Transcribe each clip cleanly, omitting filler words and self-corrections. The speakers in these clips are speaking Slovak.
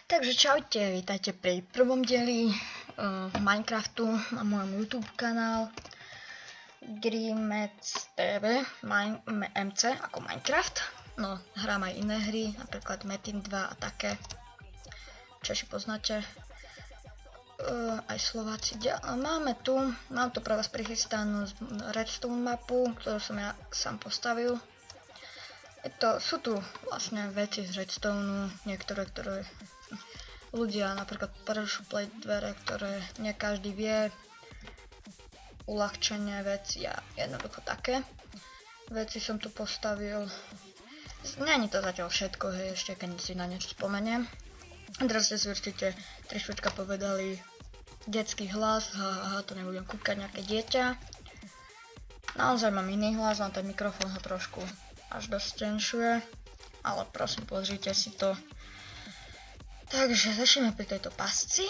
Takže čaute, vítajte pri prvom dieli Minecraftu na mojom YouTube kanál Grimec TV MC ako Minecraft. No, hrám aj iné hry, napríklad Metin 2 a také. Češi poznáte, aj Slováci. Mám tu pre vás prichystanú redstone mapu, ktorú som ja sám postavil. Sú tu vlastne veci z redstone, niektoré, ktoré ľudia napríklad prešuplej dvere, ktoré nie každý vie, uľahčenie veci a jednoducho také veci som tu postavil. Není to zatiaľ všetko, hej, ešte keď si na niečo spomeniem. Teraz ste si určite trošička povedali detský hlas, to nebudem kúkať nejaké dieťa. Naozaj mám iný hlas, len ten mikrofón ho trošku až dosť tenšuje, ale prosím, pozrite si to. Takže začneme pri tejto pasci.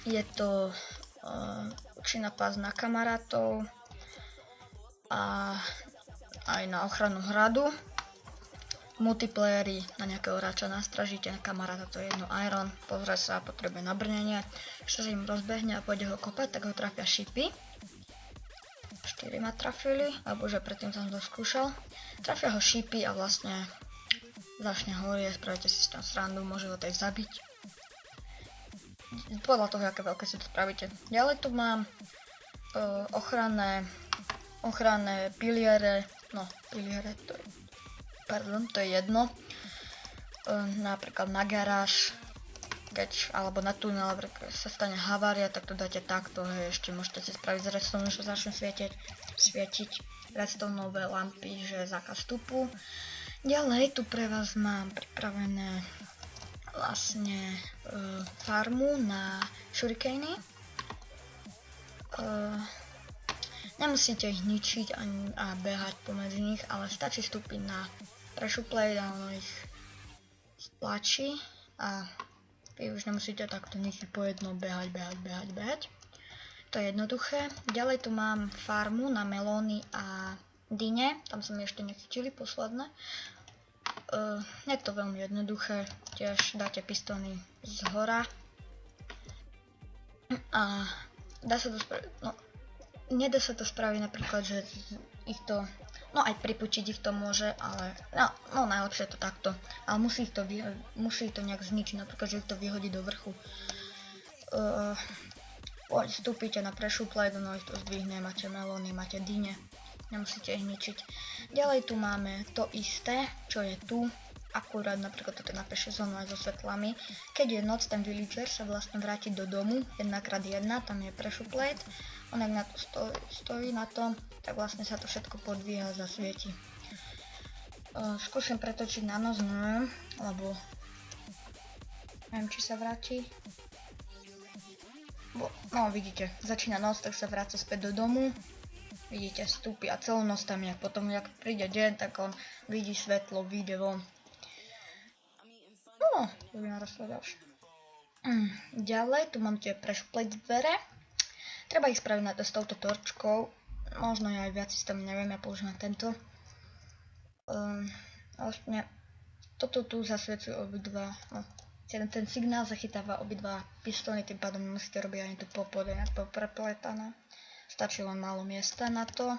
Je to účinná pás na kamarátov a aj na ochranu hradu. Multiplayery na nejakého hráča nastražíte, na kamaráta to je jedno iron, pozrie sa, potrebuje nabrnenie, ešte sa im rozbehne a pôjde ho kopať, tak ho trafia šipy. 4 ma trafili, alebo že predtým som to skúšal. Trafia ho šipy a vlastne začne horie, spravíte si s tom srandu, môže ho tak zabiť. Podľa toho, aké veľké si to spravíte. Ďalej tu mám ochranné piliere, to je jedno. Napríklad na garáž, alebo na tunel, keď sa stane havária, tak to dáte takto, hej, ešte môžete si spraviť z redstone, že začnú svietiť redstoneové lampy, že zákaz vstupu. Ďalej tu pre vás mám pripravené vlastne farmu na shurikeny. Nemusíte ich ničiť a behať pomedzi nich, ale stačí vstúpiť na prešuplej a ono ich stlačí a vy už nemusíte takto ničiť po jednom behať. To je jednoduché. Ďalej tu mám farmu na melóny a dyne, tam sa mi ešte nechytili posledné. Je to veľmi jednoduché, tiež dáte pistóny z hora a dá sa to spraviť, nedá sa to spraviť napríklad, že ich to, aj pripučiť ich to môže, ale najlepšie je to takto, ale musí to nejak zničiť, napríklad, že ich to vyhodí do vrchu. Vstúpite na prešuplej, ich to zdvihne, máte melóny, máte dyne. Nemusíte ich ničiť. Ďalej tu máme to isté, čo je tu. Akurát napríklad toto je na sezónu aj so svetlami. Keď je noc, ten villager sa vlastne vráti do domu 1x1, tam je pressure plate. On ak na to stojí na tom, tak vlastne sa to všetko podvíha a zasvieti. Skúsim pretočiť na noc, lebo neviem, či sa vráti. Vidíte, začína noc, tak sa vráca späť do domu. Vidíte, vstúpi a celú noc tam je. Potom, jak príde deň, tak on vidí svetlo, vyjde von. To by narastlo ďalšie. Ďalej, tu mám tie prešuplej dvere. Treba ich spraviť na to s touto torčkou. Možno ja aj viac systém, neviem, ja používam tento. Vlastne, toto tu zasviecujú obidva, ten signál zachytáva obidva pistóny, tým pádom nemusíte robiť ani tu popod, je to prepletané. Stačí len málo miesta na to.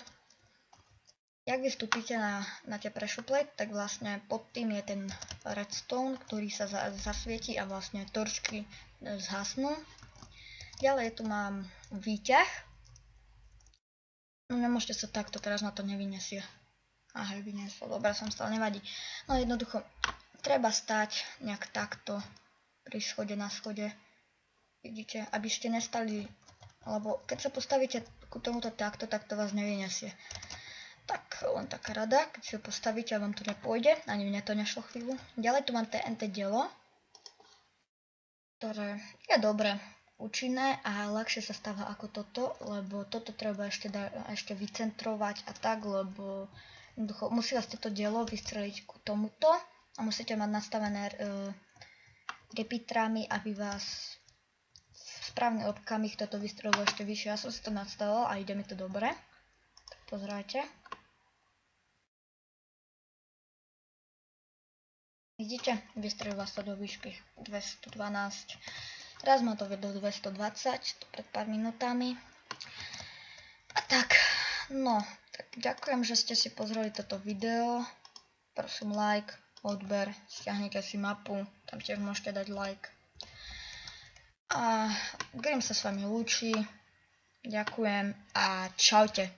Jak vystúpite na tie pressure plate, tak vlastne pod tým je ten redstone, ktorý sa zasvieti a vlastne torčky zhasnú. Ďalej tu mám výťah. Nemôžete sa takto, teraz na to nevyniesie. Vynieslo, dobre, som stále, nevadí. Jednoducho, treba stať nejak takto pri schode na schode. Vidíte, aby ste nestali, lebo keď sa postavíte ku tomuto takto, tak to vás nevyniesie. Tak len taká rada, keď si ho postavíte a vám to nepôjde, ani mne to nešlo chvíľu. Ďalej tu mám TNT dielo, ktoré je dobre účinné a ľahšie sa stáva ako toto, lebo toto treba ešte vycentrovať a tak, lebo musí vás toto dielo vystreliť ku tomuto a musíte mať nastavené repeaterami, aby vás správny okamih toto vystrelilo ešte vyššie. Ja som si to nastavil a ide mi to dobre. Tak pozrite. Vidíte, vystrelila sa do výšky 212. Raz ma to vedlo 220, to pred pár minútami. A tak, no, tak ďakujem, že ste si pozreli toto video. Prosím like, odber, stiahnite si mapu, tam tiež môžete dať like. A Grim sa s vami lúči. Ďakujem a čaute.